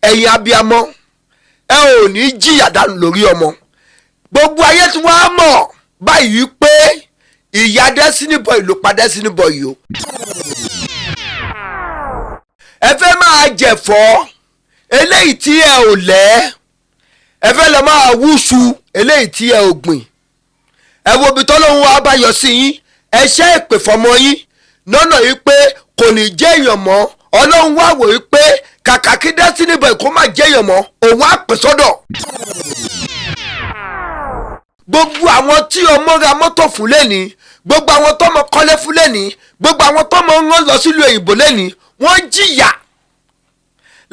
ẹ̀yin abiyamọ ẹ ò ní jìyà dànù lórí ọmọ gbogbo ayé tí wọ́n á mọ̀ báyìí pé ìyá Destiny Boy ló pa Destiny Boy yìí o ẹ fẹ́ máa jẹ̀fọ́ eléyìí tí ẹ ò lẹ́ ẹ fẹ́ lọ máa wúṣu eléyìí tí ẹ ò gbìn ẹ wo ibi tọ́lọ́run wá bá yọ sí yín ẹ ṣẹ́ ìpè fọmọ yín lọ́nà yìí pé kò ní jẹ́ èèyàn mọ́ ọlọ́run wá wò yìí pé kàkà kí Destiny Boy kó má jẹ́ èèyàn mọ́ òun á pè sọ́dọ̀ gbogbo àwọn tí ọmọ ra mọ́tò fún lẹ́ni gbogbo àwọn tọ́mọ kọ́lé fún lẹ́ni gbogbo àwọn tọ́mọ ń lọ sílùú òyìnbó lẹ́ni wọ́n jìyà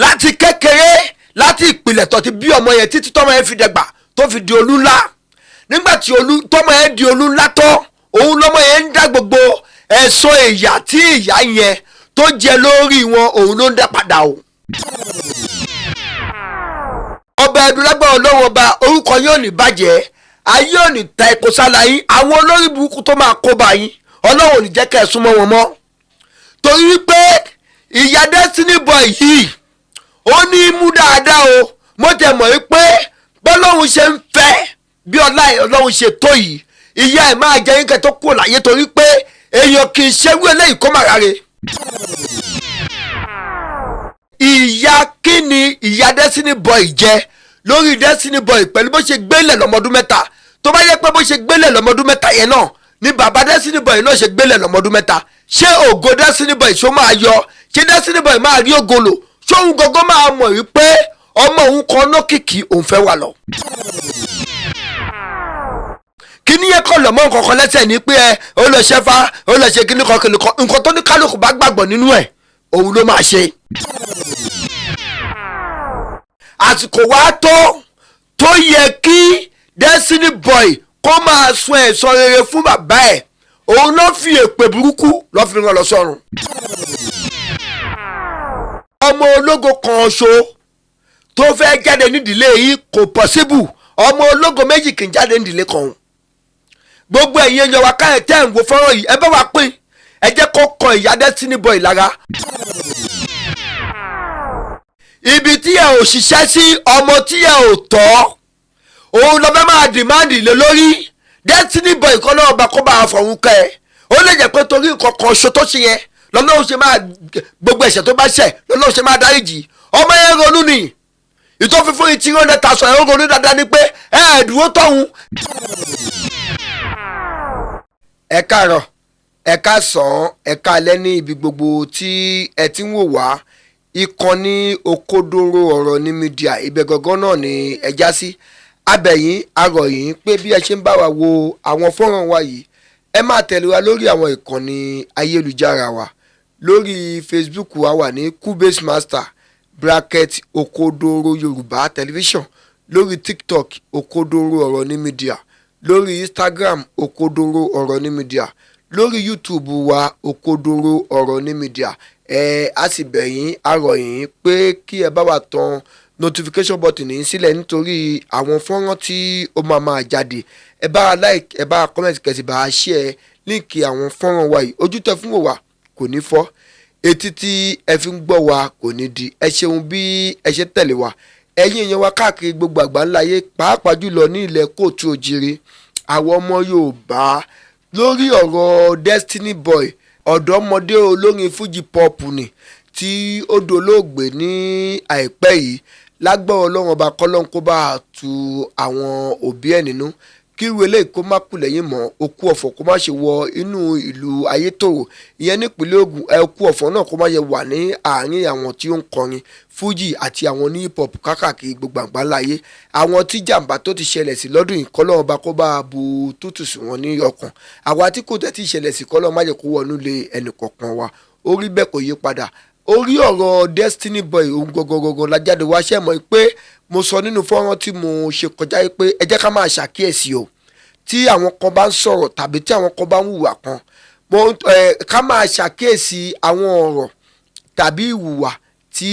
láti kékeré láti ìpìlẹ̀ tó ti bí ọmọ yẹn títí tọ́mọ yẹn fi dẹ̀gbà tó fi di olú ńlá nígbà tí tọ́mọ yẹn di olú ńlá tán òun lọ́mọ yẹn ń dá gbogbo ẹ̀sọ́ ìyà tí ìyá yẹn tó jẹ lórí wọn òun ló ń dá padà o. ọba ẹdùnlágbà ọlọ́run ọba orúkọ yóò ní bàjẹ́ ayé ò ní ta epo sálà yín àwọn olórí burúkú tó máa kó bá yín ọlọ́run ò ní jẹ́ kẹ́ ẹ̀ súnmọ́ wọn mọ́ torí wípé ìyá Destiny Boy yìí ó ní mú dáadáa o mo tẹ̀ mọ̀ wípé bọ́lọ́run ṣe ń fẹ́ bí ọlọ́run ṣe tó yìí ìyá ẹ̀ máa jẹ́ yín kẹ́ tó kúrò láyé torí pé èèyàn kì í ṣerú eléyìí kó má rárẹ̀. ìyá kí ni ìyá Destiny Boy jẹ lórí Destiny Boy pẹ̀lú bó ṣe gbélé lọ́mọdún mẹ́ta tó bá yẹ pé bó ṣe gbélé lọ́mọdún mẹ́ta yẹn náà ni bàbá Destiny Boy náà ṣe gbélé lọ́mọdún mẹ́ta ṣé ògo Destiny Boy ṣó máa yọ ṣé Destiny Boy máa rí ògo lò ṣóhun gógó máa mọ̀ wípé ọmọ òun kan lókìkí òun fẹ́ wà lọ. kíní yẹn kọ́ lọ́mọ nǹkan kan lẹ́sẹ̀ ní pé ẹ ó lọ ṣẹ́fà ó lọ ṣe kíní kan kìnìkan nǹkan tó ní kálukú bá gbàgbọ́ nínú ẹ̀ òun ló máa ṣe. àsìkò wá tó yẹ kí Destiny Boy kó máa sun ẹ̀san rere fún bàbá ẹ̀ òun ló fi èpè burúkú lọ́ fi rán lọ sọ́run. ọmọ ológo kan ṣo tó fẹ́ jáde nídìílé yìí kò possible ọmọ ológo méjì kì í jáde nídìílé kan gbogbo ẹ̀yin èèyàn wa káyọ̀ tẹ́ ń wo fọ́nrán yìí ẹ bá wa pín ẹ jẹ́ kó kan ìyá Destiny Boy lára ibi tí ẹ ò ṣiṣẹ́ sí ọmọ tí ẹ ò tọ́ òun lọ fẹ́ máa dìmáàdì lé lórí Destiny Boy kọ́ lọ́wọ́ bá kó bá a fọ̀hún kẹ́ ẹ ó lè jẹ́ pé torí nǹkan kan ṣo tó ṣe yẹn lọ́lọ́run ṣe máa gbogbo ẹ̀ṣẹ̀ tó bá ṣẹ̀ lọ́lọ́run ṣe máa dáríjì ọmọ yẹn ronú ni ìtọ́ fífún yìí tí wọ́n lẹ́ta sọ ẹ̀ ronú dáadáa ni pé ẹ̀ẹ́dúró tọ̀hún. ẹ káàárọ̀ ẹ káàsán ẹ káalẹ́ ní ibi gbogbo tí ẹ ti ń wò wá ìkànnì òkodoro ọ̀rọ̀ ní mídíà ibẹ̀ gangan náà ni ẹ já sí abẹ̀yìn arọ̀yìn pé bí ẹ ṣe ń bá wa wo àwọn fọ́nrán wa yìí ẹ máa tẹ̀lé wa lórí àwọn ìkànnì ayélujára wa lórí Facebook wa wà ní Cubase Master bracket òkodoro Yorùbá Television lórí TikTok òkodoro ọ̀rọ̀ ní mídíà lórí Instagram òkodoro ọ̀rọ̀ ní mídíà lórí YouTube wa òkodoro ọ̀rọ̀ ní mídíà a sì bẹ̀yìn arọ̀yìn pé kí ẹ bá wa tan notification button yìí sílẹ̀ nítorí àwọn fọ́nrán tí ó máa jáde ẹ bá like ẹ bá comment kẹsì bá share líǹkì àwọn fọ́nrán wa yìí ojú tẹ fún wa kò ní fọ́ etí tí ẹ fi ń gbọ́ wa kò ní di ẹ ṣeun bí ẹ ṣe tẹ̀lé wa ẹ̀yin èèyàn wa káàkiri gbogbo àgbáńláyé pàápàá jùlọ ní ilẹ̀ kóòtù òjìrì àwọn ọmọ Yorùbá lórí ọ̀rọ̀ Destiny Boy ọ̀dọ́mọdé olórin Fuji pop ni tí ó dolóògbé ní àìpẹ́ yìí lágbára Ọlọ́run ọba kọ́lọ́n kó bá tu àwọn òbí ẹ̀ nínú kí irú eléyìí kó má kú lẹ́yìn mọ́ okú ọ̀fọ̀ kó má ṣe wọ inú ìlú Ayétòrò ìyẹn nípínlẹ̀ Ògùn okú ọ̀fọ̀ náà kó má ṣe wà ní àárín àwọn tí ó ń kọrin Fuji àti àwọn ní hip hop kákàkiri gbogbo àgbáláyé àwọn tí jàǹbá tó ti ṣẹlẹ̀ sí lọ́dún yìí kọ́lọ́run ọba kó bá bu tútù sí wọn ní ọkàn àwa tí kò tẹ́ ti ṣẹlẹ̀ sí kọ́lọ́run má jẹ́ kó wọnú lé ẹnì kọ̀ọ̀kan wa orí bẹ́ẹ̀ kò yí padà orí ọ̀rọ̀ Destiny Boy òun gọgọgọgọ lájáde wá ṣe mọ̀ pé mo sọ nínú fọ́nrán tí mo ṣe kọjá pé ẹ jẹ́ ká máa ṣàkíyèsí o tí àwọn kan bá ń sọ̀rọ̀ tàbí tí àwọn kan bá ń hùwà kan ká máa ṣàkíyèsí àwọn ọ̀rọ̀ tàbí ìhùwà tí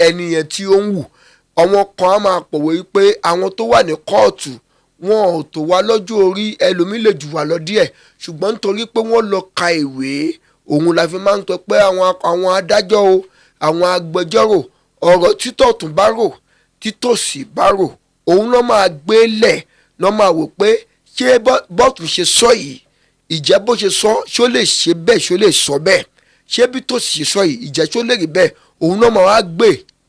ẹni yẹn tí ó ń hù àwọn kan á máa pòwe pé àwọn tó wà ní kóòtù wọn ò tó wá lọ́jọ́ orí ẹlòmíì lè jù wá lọ díẹ̀ ṣùgbọ́n nítorí pé wọ́n lọ ka ìwé òun la fi máa ń tọ́ pé àwọn adájọ́ o àwọn agbẹjọ́rò ọ̀rọ̀ títọ̀ tún bá rò títòsí bá rò òun ló máa gbé lẹ̀ ló máa wò pé ṣé bọ́ọ̀tún ṣe sọ yìí ìjẹ́ bó ṣe sọ ṣó lè ṣe bẹ́ẹ̀ ṣó lè sọ bẹ́ẹ̀ ṣé bí tòsí ṣe sọ yìí ìjẹ́ ṣó lè rí bẹ́ẹ̀ òun ló máa wá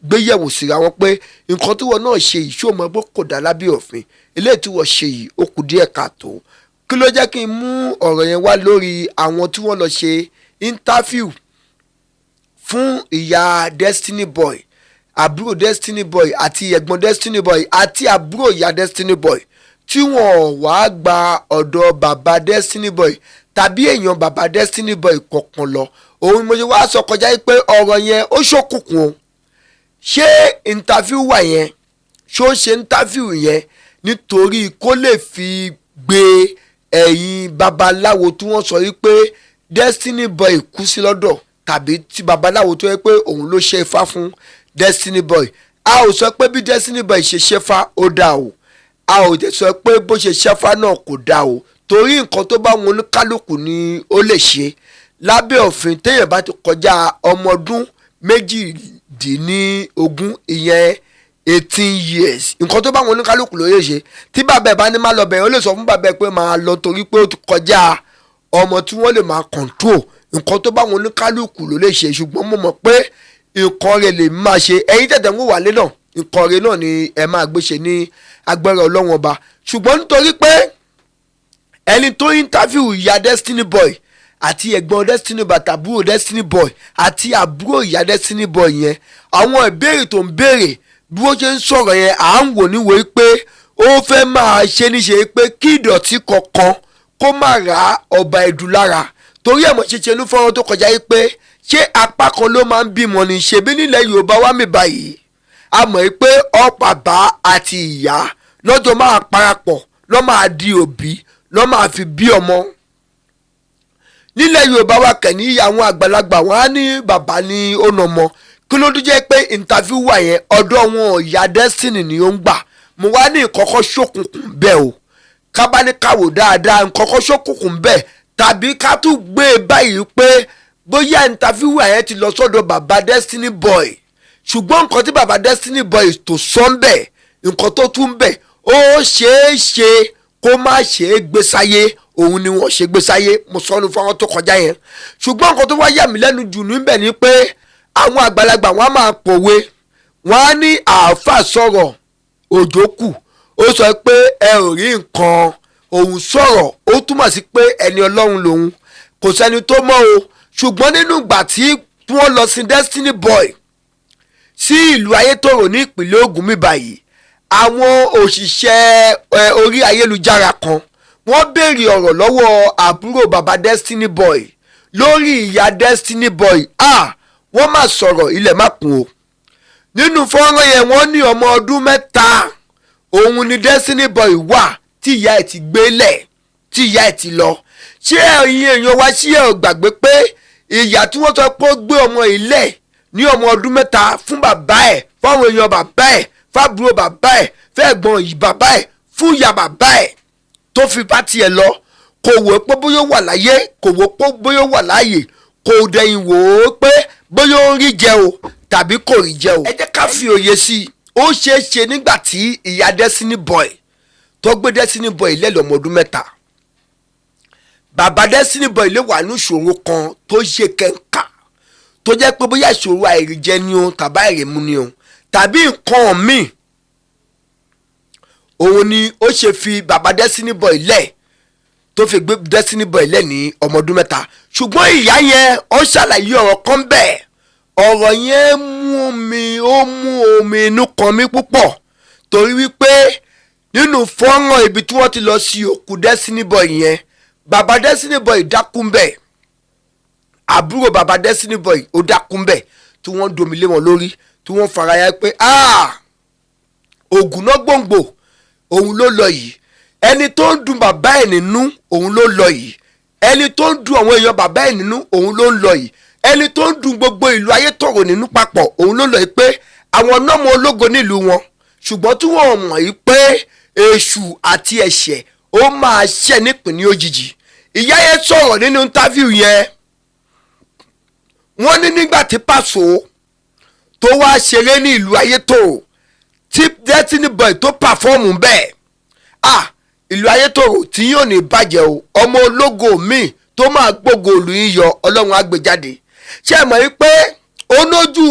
gbéyẹ̀wò síra wọn pé nǹkan tí wọn náà ṣe yìí ṣó mọ̀ pé kò dá lábẹ́ òfin eléyìí tí wọ́n ṣe yìí ó kù díẹ̀ káàtó kí ló jẹ́ kí n mú ọ̀rọ̀ yẹn wá lórí àwọn tí wọ́n lọ ṣe interview fún ìyá Destiny Boy àbúrò Destiny Boy àti ẹ̀gbọ́n Destiny Boy àti àbúrò ìyá Destiny Boy tí wọ́n wá gba ọ̀dọ̀ bàbá Destiny Boy tàbí èèyàn bàbá Destiny Boy kọ̀ọ̀kan lọ òun mo ṣe wá sọ kọjá pé ọ̀rọ̀ yẹn ó ṣókùnkùn o ṣé interview wà yẹn ṣó ṣe interview yẹn nítorí kó lè fi gbé ẹ̀yìn babaláwo tí wọ́n sọ wípé Destiny Boy kú sí lọ́dọ̀ tàbí tí babaláwo tó yẹ pé òun ló ṣe ifá fún Destiny Boy a ò sọ pé bí Destiny Boy ṣe ṣẹ́fá ó dá o a ò dẹ̀ sọ pé bó ṣe ṣẹ́fá náà kò dá o torí nǹkan tó bá wọn oníkálukú ni ó lè ṣe lábẹ́ òfin téèyàn bá ti kọjá ọmọ ọdún méjìdínlógún ìyẹn 18 years nǹkan tó bá wọn oníkálukú ló yẹ ṣe tí bàbá ẹ̀ bá ní má lọ bẹ̀rẹ̀ ó lè sọ fún bàbá ẹ̀ pé máa lọ torí pé ó ti kọjá ọmọ tí wọ́n lè máa control nǹkan tó bá wọn oníkálukú ló lè ṣe ṣùgbọ́n mo mọ̀ pé nǹkan rẹ̀ lè máa ṣe ẹ̀yin tẹ̀tẹ̀ ń wà lé náà nǹkan rẹ̀ náà ni ẹ máa gbé ṣe ní agbára Ọlọ́run ọba ṣùgbọ́n nítorí pé ẹni tó interview ìyá Destiny Boy àti ẹ̀gbọ́n Destiny Boy àtàbúrò Destiny Boy àti àbúrò ìyá Destiny Boy yẹn àwọn ìbéèrè tó ń béèrè bí wọ́n ṣe ń sọ̀rọ̀ yẹn à ń wò níwèé pé ó fẹ́ máa ṣe níṣe pé kí ìdọ̀tí kankan kó má ra ọba ẹ̀dùn lára torí ẹ̀mọ́ ṣeṣe ló fọ́nrán tó kọjá yìí pé ṣé apá kan ló máa ń bímọ ní ṣebí nílẹ̀ Yorùbá wá mi báyìí a mọ̀ pé bàbá àti ìyá lọ́jọ́ máa parapọ̀ lọ́ máa di òbí lọ́ máa fi bí ọmọ nílẹ̀ Yorùbá wa kẹ̀ ní àwọn àgbàlagbà wọn á ní bàbá ní ó nà ọmọ kí ló dún jẹ́ pé interview wà yẹn ọ̀dọ̀ wọn ìyá Destiny ni ó ń gbà mo wá ní ìkọ́kọ́ ṣókùnkùn bẹ́ẹ̀ o kábáníkàwò dáadáa ìkọ́kọ́ ṣókùnkùn bẹ́ẹ̀ tàbí ká tún gbé e báyìí pé bóyá interview yẹn ti lọ sọ́dọ̀ bàbá Destiny Boy ṣùgbọ́n nǹkan tí bàbá Destiny Boy tó sọ ń bẹ̀ nǹkan tó tún bẹ̀ ó ṣeé ṣe kó má ṣe é gbé sáyé òun ni wọ́n ṣe gbé sáyé mo sọnù fún àwọn tó kọjá yẹn ṣùgbọ́n nǹkan tó wá yà mí lẹ́nu jù níbẹ̀ ni pé àwọn àgbàlagbà wọn á máa pòwe wọn á ní àáfà sọ̀rọ̀ òjò kù ó sọ pé ẹ ò rí nǹkan òun sọ̀rọ̀ ó túmọ̀ sí pé ẹni Ọlọ́run lòun kò sẹ́ni tó mọ̀ o ṣùgbọ́n nínú ìgbà tí wọ́n lọ sí Destiny Boy sí ìlú Ayétòrò ní ìpínlẹ̀ Ògùn mi báyìí àwọn òṣìṣẹ́ orí ayélujára kan wọ́n béèrè ọ̀rọ̀ lọ́wọ́ àbúrò bàbá Destiny Boy lórí ìyá Destiny Boy wọ́n máa sọ̀rọ̀ ilẹ̀ má kún o nínú fọ́nrán yẹn wọ́n ní ọmọ ọdún 3 òun ni Destiny Boy wà tí ìyá ẹ̀ ti gbélẹ̀ tí ìyá ẹ̀ ti lọ ṣé ẹ̀yin èèyàn wá sí ẹ̀ gbàgbé pé ìyá tí wọ́n sọ pé ó gbé ọmọ ilẹ̀ ní ọmọ ọdún 3 fún bàbá ẹ̀ fáwọn èèyàn bàbá ẹ̀ fábúrò bàbá ẹ̀ fẹ́ẹ̀gbọ́n yìí bàbá ẹ̀ fún ìyá bàbá ẹ̀ tó fi bá tiẹ̀ lọ kò wò pé bóyá wà láyé kò wò pé bóyá wà láàyè kò dẹ̀yìn wò ó pé bóyá ó ń rí jẹ o tàbí kò rí jẹ o. ẹ jẹ́ ká fi òye sí i ó ṣeé ṣe nígbà tí ìyá Destiny Boy tó gbé Destiny Boy lẹ́lọ́ ọmọ ọdún 3 bàbá Destiny Boy lè wà ní ìṣòro kan tó ṣe kẹ́ńkà tó jẹ́ pé bóyá ìṣòro àìríjẹ ni o tàbí àìrímu ni o tàbí nǹkan míì òun ni ó ṣe fi bàbá Destiny Boy lẹ̀ tó fi gbé Destiny Boy lẹ̀ ní ọmọ ọdún 3 ṣùgbọ́n ìyá yẹn ó ṣàlàyé ọ̀rọ̀ kan bẹ́ẹ̀ ọ̀rọ̀ yẹn mú omi inú kan mi púpọ̀ torí wípé nínú fọ́nrán ibi tí wọ́n ti lọ sí òkú Destiny Boy yẹn bàbá Destiny Boy dákú bẹ́ẹ̀ àbúrò bàbá Destiny Boy ó dákú bẹ́ẹ̀ tí wọ́n domi lé wọn lórí tí wọ́n faraya pé ògùn náà gbòǹgbò òun ló lọ yìí ẹni tó ń dùn bàbá ẹ̀ nínú òun ló lọ yìí ẹni tó ń dùn àwọn èèyàn bàbá ẹ̀ nínú òun ló ń lọ yìí ẹni tó ń dùn gbogbo ìlú Ayétòrò nínú papọ̀ òun ló lọ yìí pé àwọn nọ́mọ ológo nílùú wọn ṣùgbọ́n tí wọ́n mọ̀ yìí pé èṣù àti ẹ̀ṣẹ̀ ó máa ṣẹ̀ nípìnlẹ̀ òjijì ìyá yẹn sọ̀rọ̀ nínú interview yẹn wọ́n ní nígbà tí Pàṣọ tó tó wá ṣeré ní ìlú Ayétòrò tí Destiny Boy tó pàfọ́ọ̀mù bẹ́ẹ̀ ìlú Ayétòrò tí yóò ní bàjẹ́ o ọmọ ológo míì tó máa gbógo ìlú yín yọ Ọlọ́run á gbé jáde ṣé ẹ mọ̀ wípé onójú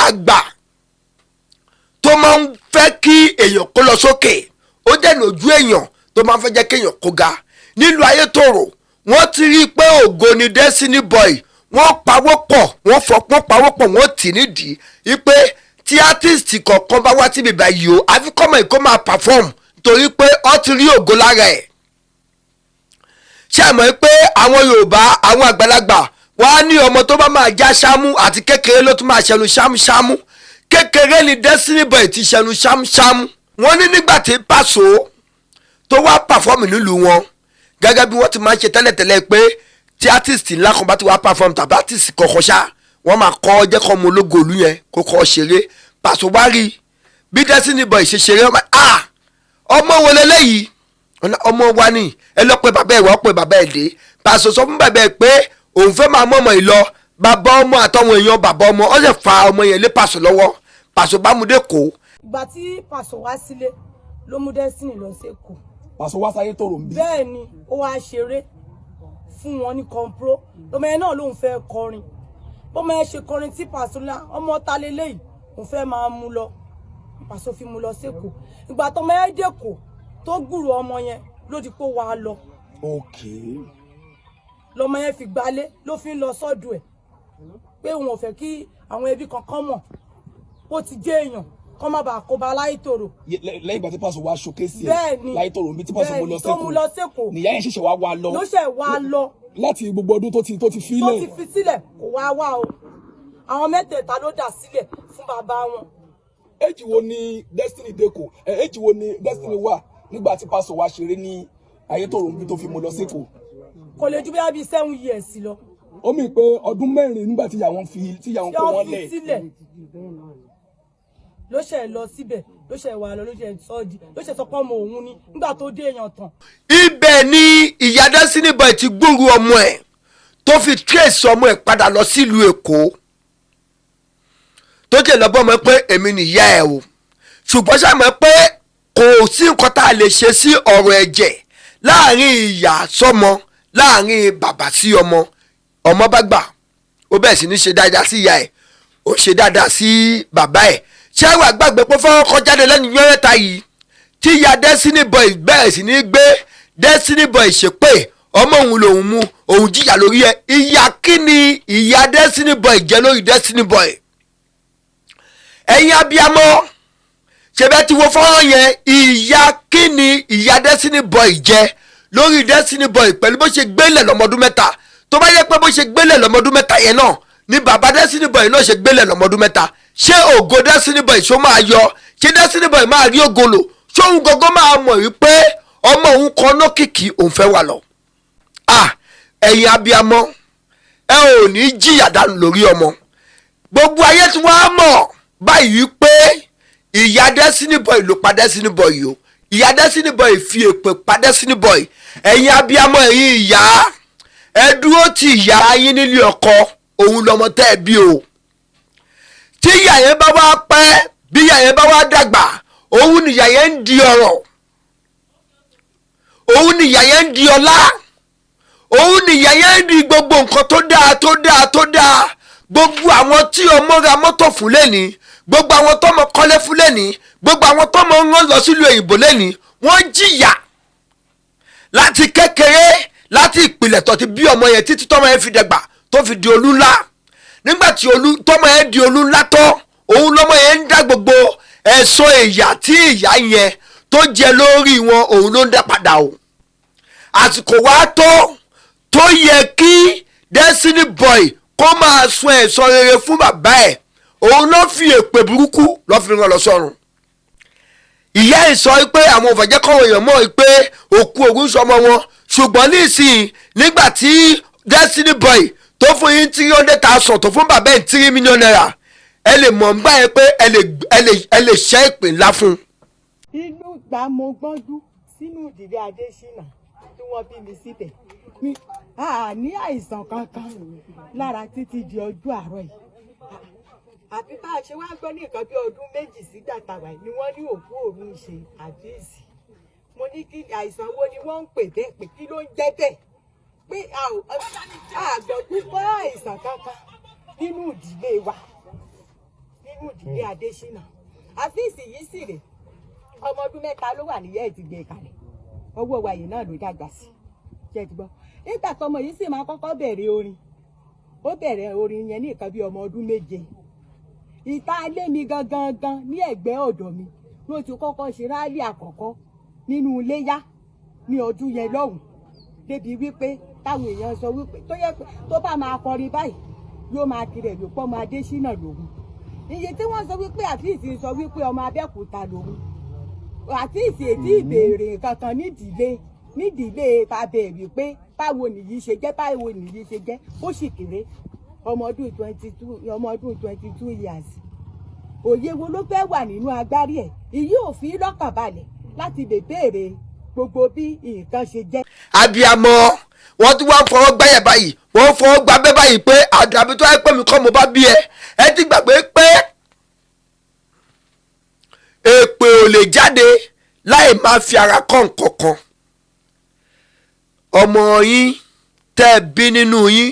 àgbà tó máa ń fẹ́ kí èèyàn kó lọ sókè ó jẹ́ lójú èèyàn tó máa ń fẹ́ jẹ́ kéèyàn kó ga nílùú Ayétòrò wọ́n ti rí i pé ògo ni Destiny Boy wọ́n pawọ́pọ̀ wọ́n fọpọ́n pawọ́pọ̀ wọ́n tì nídìí wípé tí artist kọ̀ọ̀kan bá wá síbi báyìí o àfikọ́mọ̀ ìkó máa perform torí pé ó ti rí ògo lára ẹ̀ ṣé ẹ mọ̀ pé àwọn Yorùbá àwọn àgbàlagbà wọ́n á ní ọmọ tó bá máa já ṣámú àti kékeré ló tún máa ṣẹnu ṣámúṣámú kékeré ni Destiny Boy ti ṣẹnu ṣámúṣámú wọ́n ní nígbà tí Paso tó wá perform nílùú wọn gẹ́gẹ́ bí wọ́n ti máa ń ṣe tẹ́lẹ̀tẹ́lẹ̀ pé tí artist ńlá kan bá ti wá perform tàbí artist kọ̀ọ̀kan ṣá wọ́n máa kọ́ jẹ́ kọ́ ọmọ ológo ìlú yẹn kó kọ́ ṣeré Paso wá rí bí Destiny Boy ṣe ṣeré ọmọ wo lélẹ́yìí ọmọ wa ni ẹ lọ pé bàbá ẹ wọ́n pé bàbá ẹ dé Paso sọ fún bàbá ẹ pé òun fẹ́ máa mọ̀ ọmọ yìí lọ bàbá ọmọ àtọwọn èèyàn bàbá ọmọ ó sì fa ọmọ yẹn lé Paso lọ́wọ́ Paso bá mú dé kó. ìgbà tí Paso wá sílé ló mú Destiny lọ sí Èkó. Paso wá sáyé tòrò ń bí. bẹ́ẹ̀ ni ó wá ṣeré fún wọn ní compro ọmọ yẹn náà lòun fẹ́ kọrin bọ́mọ yẹn ṣe kọrin tí Paso lá ọmọ ta lélẹ́yìí òun fẹ́ máa mú lọ Paso fi mú lọ sí Èkó ìgbà tọmọ yẹn dẹ́kọ̀ tó gbúrò ọmọ yẹn ló di pé wàá lọ. lọmọ yẹn fi gbalé ló fi ń lọ sọ́dọ̀ ẹ̀ pé òun ò fẹ́ kí àwọn ẹbí kankan mọ̀ ó ti jẹ́ èèyàn kọ́ má bàa kó ba Láyétòrò. lẹ́yìn ìgbà tí Paso wá ṣòkèsì ẹ̀ Láyétòrò bí tí Paso mú lọ sẹ́kọ̀ọ́ nìyá yẹn ṣẹ̀ṣẹ̀ wá lọ. ló ṣẹ̀ wá lọ. láti gbogbo ọdún tó ti fi lẹ̀. tó ti fi sílẹ̀ kò wá o àwọn mẹ́tẹ̀ẹ̀ta ló dà sílẹ̀ fún bàbá wọn. èjì wo ni Destiny deko èjì wo ni Destiny wà nígbà tí Paso wá ṣeré ní Ayétòrò bí tó fi mú lọ sẹ́kọ̀ọ́. kò lè ju bí 7 years lọ. ó mì pé ọdún 4 nígbà tí ìyàwó kó wọn lẹ̀. ló ṣe lọ síbẹ̀ ló ṣe wà lọ ló ṣe sọ́ọ̀dì ló ṣe sọ pé ọmọ òun ni nígbà tó dé èèyàn tán. ibẹ̀ ni ìyá Destiny Boy ti gbóru ọmọ ẹ̀ tó fi trace ọmọ ẹ̀ padà lọ sílùú Èkó tó jẹ́ lọ́bọ̀ mọ́ pé èmi nìyá ẹ̀ o ṣùgbọ́n ṣàmọ́ pé kò sí nǹkan tá a lè ṣe sí ọ̀rọ̀ ẹ̀jẹ̀ láàrin ìyá sọ́mọ láàrin bàbá sí ọmọ bá gbà ó bẹ̀rẹ̀ sí ní ṣe dáadáa sí ìyá ẹ̀ ó ṣe dáadáa sí bàbá ẹ̀ ṣé wàá gbàgbé pé fọwọ́ kọ jáde lẹ́nu yọ́rẹ́ta yìí tí ìyá Destiny Boy bẹ̀rẹ̀ sí ní gbé Destiny Boy ṣépè ọmọ òun lòun mú òun jìyà lórí ẹ̀ ìyá kí ni ìyá Destiny Boy jẹ́ lórí Destiny Boy ẹ̀yin abiyamọ ṣẹbẹ́ ti wo fọ́nrán yẹn ìyá kí ni ìyá Destiny Boy jẹ́ lórí Destiny Boy pẹ̀lú bó ṣe gbélé lọ́mọdún mẹ́ta tó bá yẹ pé bó ṣe gbélé lọ́mọdún mẹ́ta yẹn náà ni bàbá Destiny Boy náà ṣe gbélé lọ́mọdún mẹ́ta ṣé ògo Destiny Boy ṣó máa yọ ṣé Destiny Boy máa rí ògo lò ṣóun gangan máa mọ̀ wípé ọmọ òun kan náà kìkì òun fẹ́ wà lọ. ẹ̀yin abiyamọ ẹ ò ní jìyà dànù lórí ọmọ gbogbo ayé tí wọ́n á mọ̀ báyìí wípé ìyá Destiny Boy ló pa Destiny Boy yìí o ìyá Destiny Boy fi èpè pa Destiny Boy ẹ̀yin abiyamọ ẹ̀yin ìyá ẹ dúró ti ìyá yín nílé ọkọ òun lọmọ tẹ́ ẹ bí o tí ìyá yẹn bá wá pẹ́ bí ìyá yẹn bá wá dàgbà òun ni ìyá yẹn ń di ọrọ̀ òun ni ìyá yẹn ń di ọlá òun ni ìyá yẹn ń di gbogbo nǹkan tó dáa gbogbo àwọn tí ọmọ ra mọ́tò fún lẹ́ni gbogbo àwọn tọ́mọ kọ́lé fún lẹ́ni gbogbo àwọn tọ́mọ ń lọ sílùú òyìnbó lẹ́ni wọ́n jìyà láti kékeré láti ìpìlẹ̀ tó ti bí ọmọ yẹn títí tọ́mọ yẹn fi dàgbà tó fi di olú ńlá nígbà tí tọ́mọ yẹn di olú ńlá tán òun lọ́mọ yẹn ń dá gbogbo ẹ̀sọ́ ìyà tí ìyá yẹn tó jẹ lórí wọn òun ló ń dá padà o àsìkò wá tó yẹ kí Destiny Boy kó máa sun ẹ̀sọ́ rere fún bàbá ẹ̀ òun ló fi èpè burúkú lọ́ fi rán lọ sọ́run ìyá ẹ̀ sọ pé àwọn òfàjẹ́ kọ́wọ́ èèyàn mọ̀ pé òkú ògún sọmọ wọn ṣùgbọ́n nísìnyí nígbà tí Destiny Boy tó fún yín 300,000 tó fún bàbá ẹ̀ 3 million naira ẹ lè mọ̀ ń gbà yẹn pé ẹ lè ṣẹ́ ìpè ńlá fún. inú ìgbà mo gbọ́njú sínú ìdílé Adésínà tí wọ́n bí mi síbẹ̀ ní àìsàn kankan lára títí di ọjọ́ àárọ̀ yìí àbí bá a ṣe wá gbọ́ ní nǹkan bí ọdún méjì sígbà tàwa ni wọ́n ní òkú òun ṣe àbíyèsí mo ní kí àìsàn wo ni wọ́n ń pè bẹ́ẹ̀ pé kí ló ń jẹ́ bẹ́ẹ̀ pé àgbọ̀ púpọ̀ àìsàn kankan nínú ìdílé wa nínú ìdílé Adésínà àfíìsì yìí sì rè ọmọ ọdún 3 ló wà níyẹ́ ti gbé kalẹ̀ owó wa yìí náà ló dàgbà sí ṣe ti gbọ́ nígbà tọmọ yìí sì máa kọ́kọ́ bẹ̀rẹ̀ orin ó bẹ̀rẹ̀ orin yẹn ní nǹkan bí ọmọ ọdún 7 ìta ilé mi gangan ní ẹ̀gbẹ́ ọ̀dọ̀ mi ló ti kọ́kọ́ ṣe rálì àkọ́kọ́ nínú iléyá ní ọdún yẹn lọ́hùn débi wípé táwọn èèyàn sọ wípé tó bá máa kọrin báyìí yóò máa kiri ẹ̀yọ́ pọ́ ọmọ Adésínà lòun iye tí wọ́n sọ wípé àfíìsì sọ wípé ọmọ Abẹ́òkúta lòun àfíìsì ètí ìbéèrè kankan nídìílé tàbí wípé báwo nìyí ṣe jẹ́ ó sì kéré ọmọ ọdún 22 years òye wo ló fẹ́ wà nínú agbárí ẹ̀ ìyí ò fi lọ́kàn balẹ̀ láti lè béèrè gbogbo bí nǹkan ṣe jẹ́. abiyamọ wọn tún wá ń fọwọ́ gbáyà báyìí wọ́n ń fọwọ́ gbábẹ́ báyìí pé àdàbí tó wáyé pé mi kọ́ mo bá bí ẹ ti gbàgbé pé èpè ò lè jáde láì máa fi ara kọ́ nǹkan kan ọmọ yín tẹ́ bí nínú yín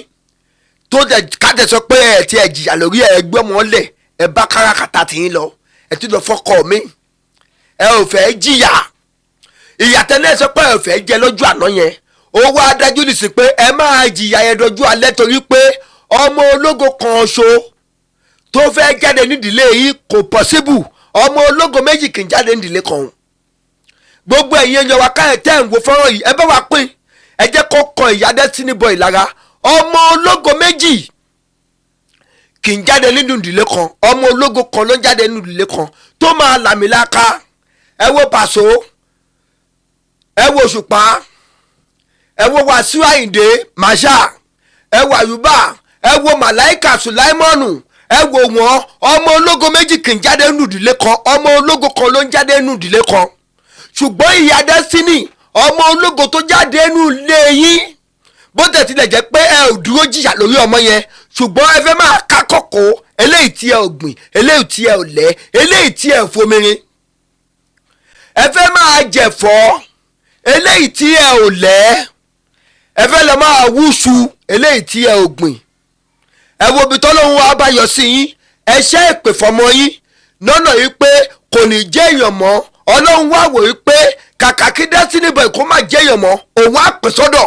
tó kájẹ sọ pé ẹ ti ẹ jìyà lórí ẹ gbé wọn lẹ̀ ẹ bá káràkátà tì yín lọ ẹ ti lọ fọkọ mi ẹ ò fẹ́ jìyà ìyàtọ̀ náà sọ pé ẹ ò fẹ́ jẹ lọ́jọ́ àná yẹn ó wá dájú nìsín pé ẹ máa jìyà yẹn dọjú alẹ́ torí pé ọmọ ológo kan ṣo tó fẹ́ jáde nídìílé yìí kò pọ̀síbù ọmọ ológo méjì kì í jáde nídìílé kan gbogbo ẹ̀yin èèyàn wa káyọ̀ tẹ́ ń wo fọ́nrán yìí ẹ bá wa pín ẹ jẹ́ kó kan ìyá Destiny Boy lára ọmọ ológo méjì kì í jáde nínú ìdílé kan ọmọ ológo kan ló ń jáde nínú ìdílé kan tó máa làmìlaka ẹ wo Pàṣọ ẹ wo Òṣùpá ẹ wo Wàsíù Àyìndé Màṣá ẹ wo Àyùbá ẹ wo Màláìkà Sùláìmọ́nù ẹ wo wọn ọmọ ológo méjì kì í jáde nínú ìdílé kan ọmọ ológo kan ló ń jáde nínú ìdílé kan ṣùgbọ́n ìyá Destiny ọmọ ológo tó jáde nínú ilé yín bó tẹ̀ tilẹ̀ jẹ́ pé ẹ ò dúró jìyà lórí ọmọ yẹn ṣùgbọ́n ẹ fẹ́ máa ká kọ̀kọ́ eléyìí tí ẹ ò gbìn eléyìí tí ẹ ò lẹ̀ eléyìí tí ẹ ò fomirin ẹ fẹ́ máa jẹ̀fọ́ eléyìí tí ẹ ò lẹ̀ ẹ fẹ́ lọ máa wúṣu eléyìí tí ẹ ò gbìn ẹ wo ibi tọ́lọ́hún wa bá yọ sí yín ẹ ṣẹ́ ìpè fọmọ yín lọ́nà yìí pé kò ní jẹ́ èèyàn mọ́ ọlọ́run wá wò yìí pé kàkà kí Destiny Boy kó má jẹ́ èèyàn mọ́ òun á pè sọ́dọ̀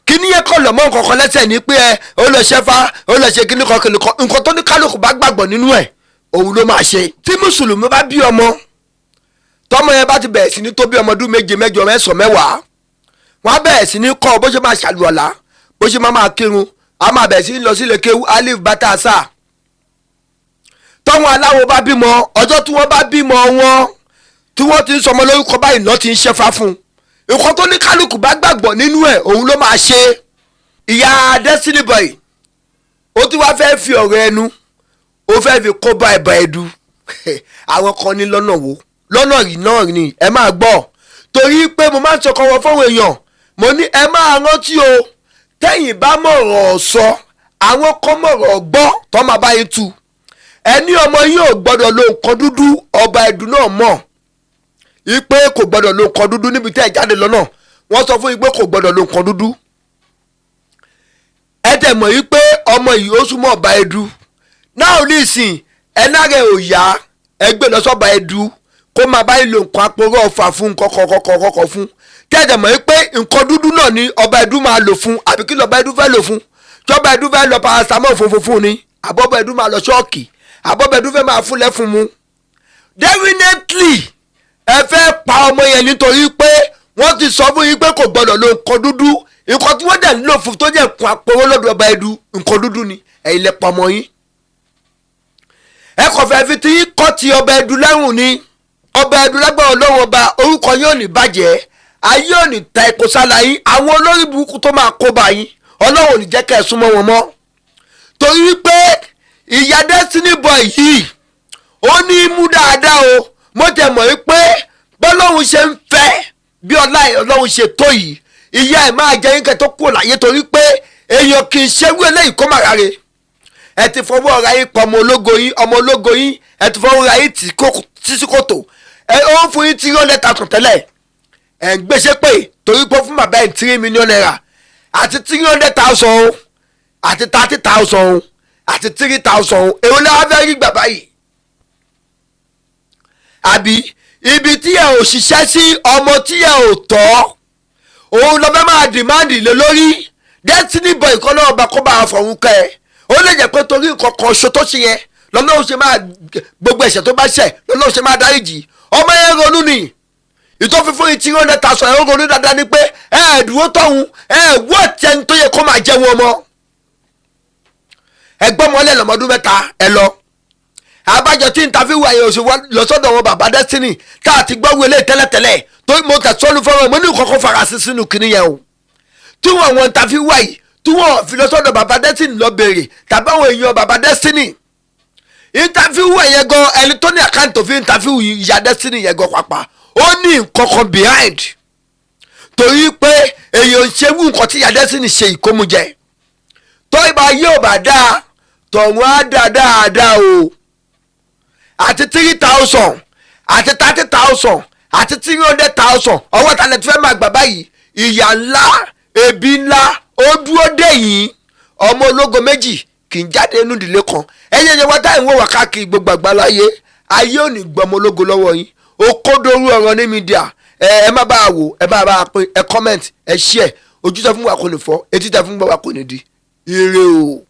kí ni yẹn kọ́ lọ́mọ nǹkan kan lẹ́sẹ̀ ní pé ẹ ó lọ ṣẹ́fà ó lọ ṣe kíní kan nǹkan tó ní kálukú bá gbàgbọ́ nínú ẹ̀ òun ló máa ṣe. tí mùsùlùmí bá bí ọmọ tọmọ yẹn bá ti bẹ̀rẹ̀ sí ní tó bí ọmọ ọdún 7 8 9 10 wọ́n á bẹ̀rẹ̀ sí ní kọ́ bó ṣe máa ṣàlùwàlá bó ṣe máa kírun á máa bẹ̀rẹ̀ sí ní lọ sílé kéwú alif bata asa. tọ́wọn aláwo bá bímọ ọjọ́ tí wọ́n bá bímọ wọn tí wọ́n ti ń sọmọ lórúkọ báyìí náà ti ń ṣẹ́fà fún un nǹkan tó ní kálukú bá gbàgbọ́ nínú ẹ̀ òun ló máa ṣe. ìyá Destiny Boy ó ti wá fẹ́ fi ọ̀rọ̀ ẹnu ó fẹ́ fi kó bá ẹ̀bà ẹ̀dù àwọn kan ní lọ́nà wo lọ́nà rí náà ni ẹ máa gbọ́ torí pé mo máa ń sọkọ wọn fáwọn èèyàn mo ní ẹ máa rántí o tẹ́yìn bá mọ̀rọ̀ sọ àwọn kan mọ̀rọ̀ gbọ́ tó máa bá yín tu ẹni ọmọ yín ò gbọ́dọ̀ lo nǹkan dúdú ọba ẹ̀dù náà mọ̀ ipe kò gbọdọ̀ lo nǹkan dúdú níbi tẹ́ ẹ jáde lọ́nà wọ́n sọ fún yín pé kò gbọdọ̀ lo nǹkan dúdú ẹ tẹ̀ mọ̀ yín pé ọmọ yìí ó súnmọ́ ọba ẹ̀dù náà nísìn ẹ̀ná rẹ̀ ò yá ẹ gbé lọ sọ́ba ẹ̀dù kó máa bá yín lo nǹkan aporó ọ̀fà fún kọ́kọ́ fún tẹ́ ẹ tẹ̀ mọ̀ yín pé nǹkan dúdú náà ni ọba ẹ̀dù máa lò fún àbí kí lọ́ba ẹ̀dù fẹ́ lò fún tí ọba ẹ̀dù fẹ́ lọ paracetamol fún ni àbọ̀bọ̀ ẹ̀dù máa lọ ṣọ́ọ̀kì àbọ̀bọ̀ ẹ̀dù fẹ́ máa fún lẹ́fun mu definitely ẹ fẹ́ pa ọmọ yẹn nítorí pé wọ́n ti sọ fún yín pé kò gbọ́dọ̀ lo nǹkan dúdú nǹkan tí wọ́n dẹ̀ nílò fún tó jẹ́ nǹkan àpòwọ́ lọ́dọ̀ ọba ẹ̀dù nǹkan dúdú ni ẹ̀yin lẹ pa ọmọ yín. ẹ kò fẹ́ fi ti kọ́ ti ọba ẹ̀dù lẹ́rùn ni ọba ẹ̀dù lágbára ọlọ́run ọba orúkọ yóò ní bàjẹ́ ayé ò ní ta epo sálà yín àwọn olórí burúkú tó máa kó bá yín ọlọ́run ò ní jẹ́ kẹ́ ẹ súnmọ́ wọn mọ́ torí wípé ìyá Destiny Boy yìí ó ní mú dáadáa o mo tẹ̀ mọ̀ wípé bọ́lọ́hun ṣe ń fẹ́ bí ọlọ́run ṣe tó yìí ìyá ẹ̀ máa jẹ́ yín kẹ́ tó kúrò láyé torí pé èèyàn kì í ṣerú eléyìí kó má ráre ẹ ti fọwọ́ ra yín pa ọmọ ológo yín ẹ ti fọwọ́ ra yín títí kòtò ó ń fún yín 300,000 tẹ́lẹ̀ ẹ̀ ń gbèsè pé torí pé fún bàbá ẹ̀ 3 million naira àti 300,000 àti 30,000 àti 3,000 èwo ni wọ́n fẹ́ rí gbà báyìí àbí ibi tí ẹ ò ṣiṣẹ́ sí ọmọ tí ẹ ò tọ́ òun lọ fẹ́ máa dìmáàdì lé lórí destiny boy kan náà bá kó bá a fọ̀hún kẹ́ ẹ ó lè jẹ́ pé torí nǹkan kan ṣo tó ṣe yẹn lọ́nà ó ṣe máa gbogbo ẹ̀ṣẹ̀ tó bá ṣẹ̀ lọ́nà ó ṣe máa dáríjì ọmọ yẹn ronú ni ìtọ́fi fún ìtì 300,000 ẹ̀ ó ronú dáadáa ni pé dúró tọ̀hún wọ́ tẹni tó yẹ kó máa jẹun ọmọ ẹgbọ́n mọ́lẹ̀ lọ́mọdún mẹ́ta ẹ lọ abájọ tí interview ayé oṣù lọ sọ́dọ̀ wọn bàbá destiny tá a ti gbọ́ wọlé tẹ́lẹ̀tẹ́lẹ̀ tó mo tẹ̀sọ́nù fọ́nrán mo ní kọ́kọ́ farasí sínú kinní yẹn o tí wọn interview wáyé tí wọn fi lọ sọ́dọ̀ bàbá destiny lọ béèrè tàbí àwọn èèyàn bàbá destiny interview yẹn gan ẹni tó ní àkáǹtì tó fi interview ìyá destiny yẹn gan pàpà ó ní nǹkan kan behind torí pé èèyàn ṣe wú nǹkan tí ìyá destiny ṣe ìkómújẹ tó ìbá yóò bá dáa tọ̀hún á dáa dáadáa o àti 3,000 àti 30,000 àti 300,000 ọwọ́ ta lẹ ti fẹ́ máa gbà báyìí ìyà ńlá ebi ńlá ó dúró dé yìí ọmọ ológo méjì kì í jáde inú ìdílé kan ẹ̀yẹ́ yẹn wọ́n táyì ń wò wá káàkiri gbogbo àgbáláyé ayé ò ní gbọ́ ọmọ ológo lọ́wọ́ yín ó kó dorú ọ̀rọ̀ ní mídíà ẹ má bá a wò ẹ má bá a pín ẹ comment ẹ share ojú tẹ fún wa kò ní fọ́ etí tẹ fún wa kò ní di ire o.